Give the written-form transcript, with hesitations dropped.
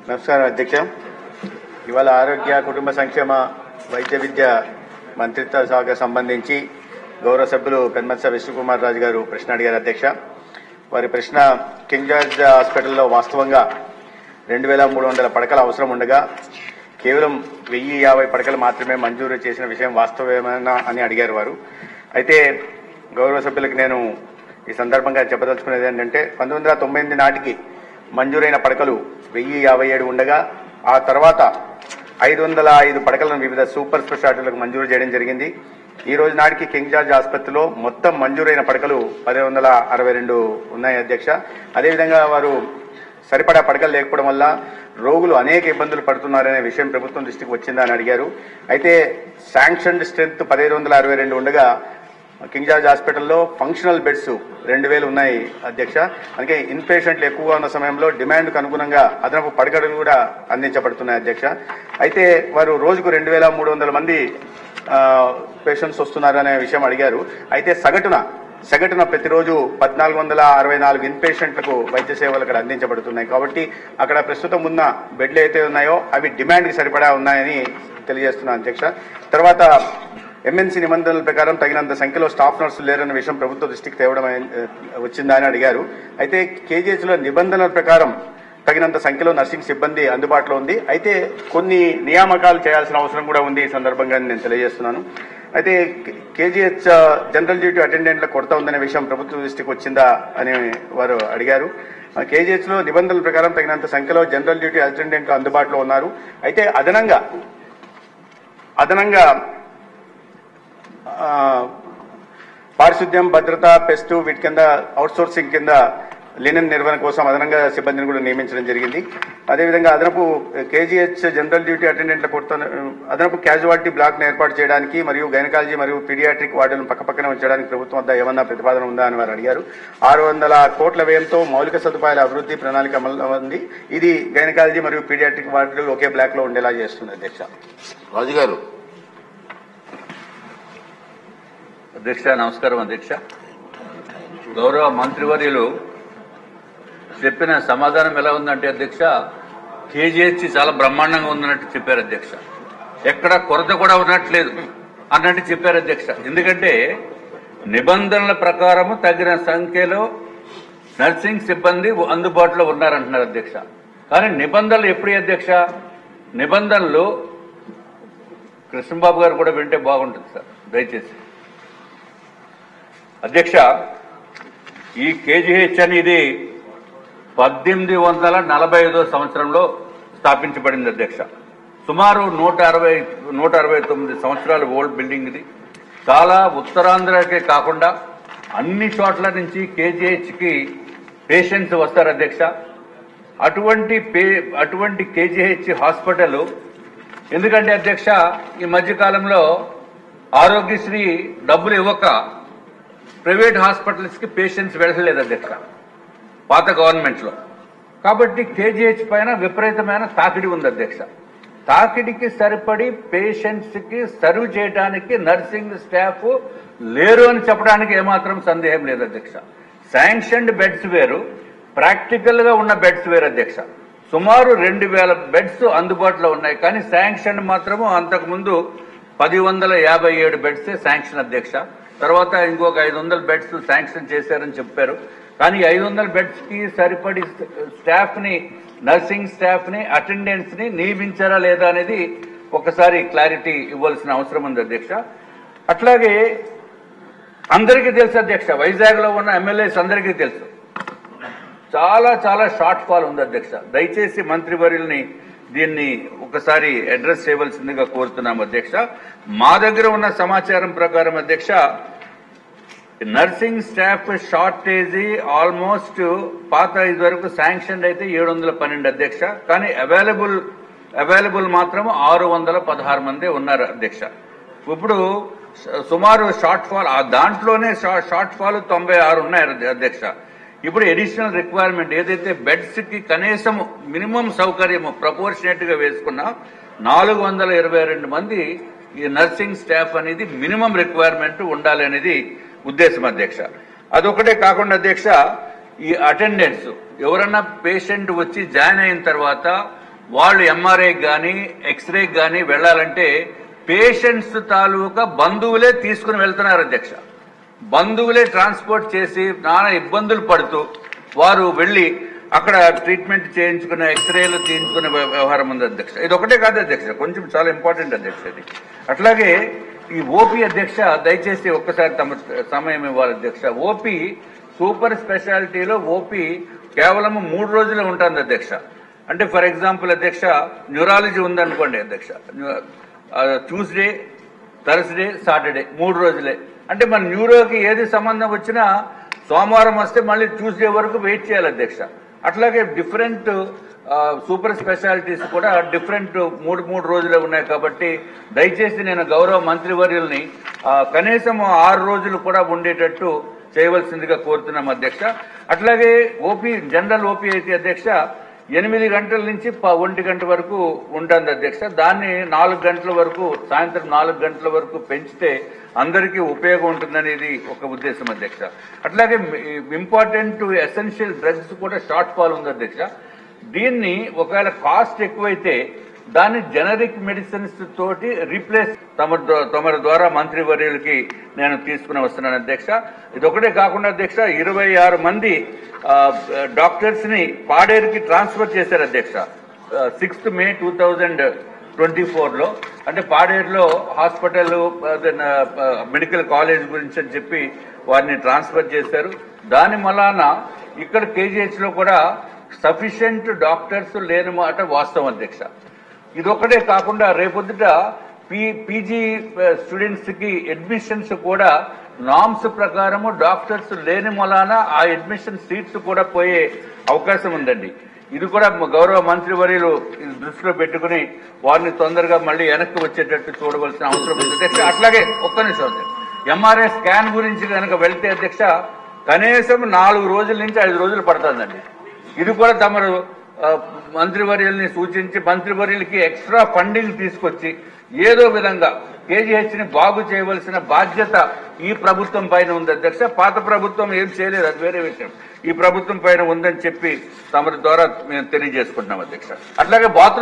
నమస్కారం అధ్యక్ష. ఇవాళ ఆరోగ్య కుటుంబ సంక్షేమ వైద్య విద్య మంత్రిత్వ శాఖకు సంబంధించి గౌరవ సభ్యులు పెన్మత్స విష్ణుకుమార్ రాజు గారు ప్రశ్న అడిగారు అధ్యక్ష. వారి ప్రశ్న, కింగ్ జార్జ్ హాస్పిటల్లో వాస్తవంగా 2300 పడకల అవసరం ఉండగా కేవలం 1050 పడకలు మాత్రమే మంజూరు చేసిన విషయం వాస్తవమేనా అని అడిగారు వారు. అయితే గౌరవ సభ్యులకు నేను ఈ సందర్భంగా చెప్పదలుచుకునేది ఏంటంటే 1998 నాటికి మంజూరైన పడకలు 1057 ఉండగా ఆ తర్వాత 505 పడకలను వివిధ సూపర్ స్పెషాలిటీలకు మంజూరు చేయడం జరిగింది. ఈ రోజు నాటికి కింగ్ జార్జ్ ఆసుపత్రిలో మొత్తం మంజూరైన పడకలు 1162 ఉన్నాయి అధ్యక్ష. అదేవిధంగా వారు సరిపడా పడకలు లేకపోవడం వల్ల రోగులు అనేక ఇబ్బందులు పడుతున్నారనే విషయం ప్రభుత్వం దృష్టికి వచ్చిందా అని అడిగారు. అయితే శాంక్షన్డ్ స్ట్రెంత్ 1562 ఉండగా కింగ్ జార్జ్ హాస్పిటల్లో ఫంక్షనల్ బెడ్స్ 2000 ఉన్నాయి అధ్యక్ష. అందుకే ఇన్ పేషెంట్లు ఎక్కువగా ఉన్న సమయంలో డిమాండ్కు అనుగుణంగా అదనపు పడకలు కూడా అందించబడుతున్నాయి అధ్యక్ష. అయితే వారు రోజుకు 2300 మంది పేషెంట్స్ వస్తున్నారనే విషయం అడిగారు. అయితే సగటున ప్రతిరోజు 1464 ఇన్ పేషెంట్లకు వైద్య సేవలు అక్కడ అందించబడుతున్నాయి. కాబట్టి అక్కడ ప్రస్తుతం ఉన్న బెడ్లు అయితే ఉన్నాయో అవి డిమాండ్కి సరిపడా ఉన్నాయని తెలియజేస్తున్నాను అధ్యక్ష. తర్వాత ఎంఎన్సీ నిబంధనల ప్రకారం తగినంత సంఖ్యలో స్టాఫ్ నర్సులు లేరన్న విషయం ప్రభుత్వ దృష్టికి తేవడం వచ్చిందా అని అడిగారు. అయితే కేజీహెచ్లో నిబంధనల ప్రకారం తగినంత సంఖ్యలో నర్సింగ్ సిబ్బంది అందుబాటులో ఉంది. అయితే కొన్ని నియామకాలు చేయాల్సిన అవసరం కూడా ఉంది. ఈ సందర్భంగా నేను తెలియజేస్తున్నాను. అయితే కేజీహెచ్ జనరల్ డ్యూటీ అటెండెంట్ల కొరత ఉందనే విషయం ప్రభుత్వ దృష్టికి వచ్చిందా అని వారు అడిగారు. కేజీహెచ్లో నిబంధనల ప్రకారం తగినంత సంఖ్యలో జనరల్ డ్యూటీ అటెండెంట్లు అందుబాటులో ఉన్నారు. అయితే అదనంగా పారిశుద్ధ్యం, భద్రత, పెస్ట్ వీటి కింద అవుట్సోర్సింగ్ కింద లినెన్ నిర్వహణ కోసం అదనంగా సిబ్బందిని కూడా నియమించడం జరిగింది. అదేవిధంగా అదనపు కేజీహెచ్ జనరల్ డ్యూటీ అటెండెంట్ల కొరత అదనపు క్యాజువాలిటీ బ్లాక్ను ఏర్పాటు చేయడానికి మరియు గైనకాలజీ మరియు పీడియాట్రిక్ వార్డులను పక్కపక్కనే ఉంచడానికి ప్రభుత్వం వద్ద ఏమన్నా ప్రతిపాదన ఉందా అని వారు అడిగారు. 600 కోట్ల వ్యయంతో మౌలిక సదుపాయాల అభివృద్ధి ప్రణాళిక అమల్లో ఉంది. ఇది గైనకాలజీ మరియు పీడియాట్రిక్ వార్డులు ఒకే బ్లాక్ లో ఉండేలా చేస్తుంది అధ్యక్ష. రాజు గారు. అధ్యక్ష నమస్కారం. అధ్యక్ష, గౌరవ మంత్రివర్యులు చెప్పిన సమాధానం ఎలా ఉందంటే అధ్యక్ష, కేజీహెచ్ చాలా బ్రహ్మాండంగా ఉందన్నట్టు చెప్పారు అధ్యక్ష. ఎక్కడ కొరత కూడా ఉన్నట్లేదు అన్నట్టు చెప్పారు అధ్యక్ష. ఎందుకంటే నిబంధనల ప్రకారము తగిన సంఖ్యలో నర్సింగ్ సిబ్బంది అందుబాటులో ఉన్నారంటున్నారు అధ్యక్ష. కానీ నిబంధనలు ఎప్పుడు అధ్యక్ష? నిబంధనలు కృష్ణబాబు గారు కూడా వింటే బాగుంటుంది సార్ దయచేసి. అధ్యక్ష, ఈ కేజీహెచ్ అనేది 1845 సంవత్సరంలో స్థాపించబడింది అధ్యక్ష. సుమారు 169 సంవత్సరాల ఓల్డ్ బిల్డింగ్ ఇది. చాలా ఉత్తరాంధ్రకే కాకుండా అన్ని చోట్ల నుంచి కేజీహెచ్కి పేషెంట్స్ వస్తారు అధ్యక్ష. అటువంటి కేజీహెచ్ హాస్పిటల్ ఎందుకంటే అధ్యక్ష ఈ మధ్యకాలంలో ఆరోగ్యశ్రీ డబ్బులు ఇవ్వక ప్రైవేట్ హాస్పిటల్స్ కి పేషెంట్స్ వెళ్ళలేదు అధ్యక్ష పాత గవర్నమెంట్ లో. కాబట్టి కేజీహెచ్ పైన విపరీతమైన తాకిడి ఉంది అధ్యక్ష. తాకిడికి సరిపడి పేషెంట్స్ కి సర్వ్ చేయడానికి నర్సింగ్ స్టాఫ్ లేరు అని చెప్పడానికి ఏమాత్రం సందేహం లేదు అధ్యక్ష. శాంక్షన్డ్ బెడ్స్ వేరు, ప్రాక్టికల్ గా ఉన్న బెడ్స్ వేరు అధ్యక్ష. సుమారు 2000 బెడ్స్ అందుబాటులో ఉన్నాయి. కానీ శాంక్షన్ మాత్రము అంతకుముందు 1057 బెడ్సే శాంక్షన్ అధ్యక్ష. తర్వాత ఇంకొక 500 బెడ్స్ శాంక్షన్ చేశారని చెప్పారు. కానీ 500 బెడ్స్ కి సరిపడి స్టాఫ్ ని, నర్సింగ్ స్టాఫ్ ని, అటెండెంట్స్ ని నియమించారా లేదా అనేది ఒకసారి క్లారిటీ ఇవ్వాల్సిన అవసరం ఉంది అధ్యక్ష. అట్లాగే అందరికీ తెలుసు అధ్యక్ష, వైజాగ్ లో ఉన్న ఎమ్మెల్యేస్ అందరికీ తెలుసు చాలా షార్ట్ ఫాల్ ఉంది అధ్యక్ష. దయచేసి మంత్రివర్యుల్ని దీన్ని ఒకసారి అడ్రస్ చేయవలసిందిగా కోరుతున్నాం అధ్యక్ష. మా దగ్గర ఉన్న సమాచారం ప్రకారం అధ్యక్ష, నర్సింగ్ స్టాఫ్ షార్టేజీ ఆల్మోస్ట్ పాత ఇది వరకు శాంక్షన్ అయితే 712 అధ్యక్ష. కానీ అవైలబుల్ మాత్రం 616 మంది ఉన్నారు అధ్యక్ష. ఇప్పుడు సుమారు షార్ట్ ఫాల్, దాంట్లోనే షార్ట్ ఫాల్ 96 ఉన్నాయి అధ్యక్ష. ఇప్పుడు అడిషనల్ రిక్వైర్మెంట్ ఏదైతే బెడ్స్ కి కనీసం మినిమం సౌకర్యము ప్రపోర్షనేట్ గా వేసుకున్నా 422 మంది ఈ నర్సింగ్ స్టాఫ్ అనేది మినిమం రిక్వైర్మెంట్ ఉండాలి అనేది ఉద్దేశం అధ్యక్ష. అదొకటే కాకుండా అధ్యక్ష, ఈ అటెండెన్స్ ఎవరన్నా పేషెంట్ వచ్చి జాయిన్ అయిన తర్వాత వాళ్ళు ఎంఆర్ఐ కానీ ఎక్స్రే కానీ వెళ్లాలంటే పేషెంట్స్ తాలూకా బంధువులే తీసుకుని వెళ్తున్నారు అధ్యక్ష. బంధువులే ట్రాన్స్పోర్ట్ చేసి నానా ఇబ్బందులు పడుతూ వారు వెళ్లి అక్కడ ట్రీట్మెంట్ చేయించుకున్న ఎక్స్రేలు తీయించుకున్న వ్యవహారం ఉంది అధ్యక్ష. ఇది ఒకటే కాదు అధ్యక్ష, కొంచెం చాలా ఇంపార్టెంట్ అధ్యక్ష ఇది. అట్లాగే ఈ ఓపీ అధ్యక్ష దయచేసి ఒక్కసారి తమ సమయం ఇవ్వాలి అధ్యక్ష. ఓపీ సూపర్ స్పెషాలిటీలో ఓపీ కేవలం 3 రోజులే ఉంటుంది అధ్యక్ష. అంటే ఫర్ ఎగ్జాంపుల్ అధ్యక్ష న్యూరాలజీ ఉందనుకోండి అధ్యక్ష, ట్యూస్డే, థర్స్డే, సాటర్డే 3 రోజులే. అంటే మన న్యూరోకి ఏది సంబంధం వచ్చినా సోమవారం వస్తే మళ్ళీ ట్యూస్డే వరకు వెయిట్ చేయాలి అధ్యక్ష. అట్లాగే డిఫరెంట్ సూపర్ స్పెషాలిటీస్ కూడా డిఫరెంట్ 3 రోజులే ఉన్నాయి. కాబట్టి దయచేసి నేను గౌరవ మంత్రివర్యుల్ని కనీసం 6 రోజులు కూడా ఉండేటట్టు చేయవలసిందిగా కోరుతున్నాం అధ్యక్ష. అట్లాగే ఓపీ జనరల్ ఓపీ అయితే అధ్యక్ష 8 గంటల నుంచి 1 గంట వరకు ఉంటుంది అధ్యక్ష. దాన్ని 4 గంటల వరకు, సాయంత్రం 4 గంటల వరకు పెంచితే అందరికీ ఉపయోగం ఉంటుందనేది ఒక ఉద్దేశం అధ్యక్ష. అట్లాగే ఇంపార్టెంట్ ఎసెన్షియల్ డ్రగ్స్ కూడా షార్ట్ ఫాల్ ఉంది అధ్యక్ష. దీన్ని ఒకవేళ కాస్ట్ ఎక్కువైతే దాన్ని జనరిక్ మెడిసిన్స్ తోటి రీప్లేస్ తమరి ద్వారా మంత్రివర్యులకి నేను తీసుకుని వస్తున్నాను అధ్యక్ష. ఇది ఒకటే కాకుండా అధ్యక్ష 26 మంది డాక్టర్స్ ని పాడేరుకి ట్రాన్స్ఫర్ చేశారు అధ్యక్ష 6th May 2024లో. అంటే పాడేరులో హాస్పిటల్ మెడికల్ కాలేజ్ గురించి అని చెప్పి వారిని ట్రాన్స్ఫర్ చేశారు. దాని వలన ఇక్కడ కేజీహెచ్ లో కూడా సఫిషియెంట్ డాక్టర్స్ లేని మాట వాస్తవం అధ్యక్ష. ఇదొక్కటే కాకుండా రేపొద్దుట పీజీ స్టూడెంట్స్ కి అడ్మిషన్స్ కూడా నామ్స్ ప్రకారము డాక్టర్స్ లేని వలన ఆ అడ్మిషన్ సీట్స్ కూడా పోయే అవకాశం ఉందండి. ఇది కూడా గౌరవ మంత్రివర్యులు దృష్టిలో పెట్టుకుని వారిని తొందరగా మళ్ళీ వెనక్కి వచ్చేటట్టు చూడవలసిన అవసరం ఉంది అధ్యక్ష. అట్లాగే ఒక్క నిమిషం ఎంఆర్ఐ స్కాన్ గురించి కనుక వెళ్తే అధ్యక్ష కనీసం 4 రోజుల నుంచి 5 రోజులు పడుతుందండి. ఇది కూడా తమరు మంత్రివర్యుల్ని సూచించి మంత్రివర్యులకి ఎక్స్ట్రా ఫండింగ్ తీసుకొచ్చి ఏదో విధంగా కేజీహెచ్ ని బాగు చేయవలసిన బాధ్యత ఈ ప్రభుత్వం పైన ఉంది అధ్యక్ష. పాత ప్రభుత్వం ఏం చేయలేదు, అది వేరే విషయం. ఈ ప్రభుత్వం పైన ఉందని చెప్పి తమరి ద్వారా మేము తెలియజేసుకుంటున్నాం అధ్యక్ష. అట్లాగే బాత్రూమ్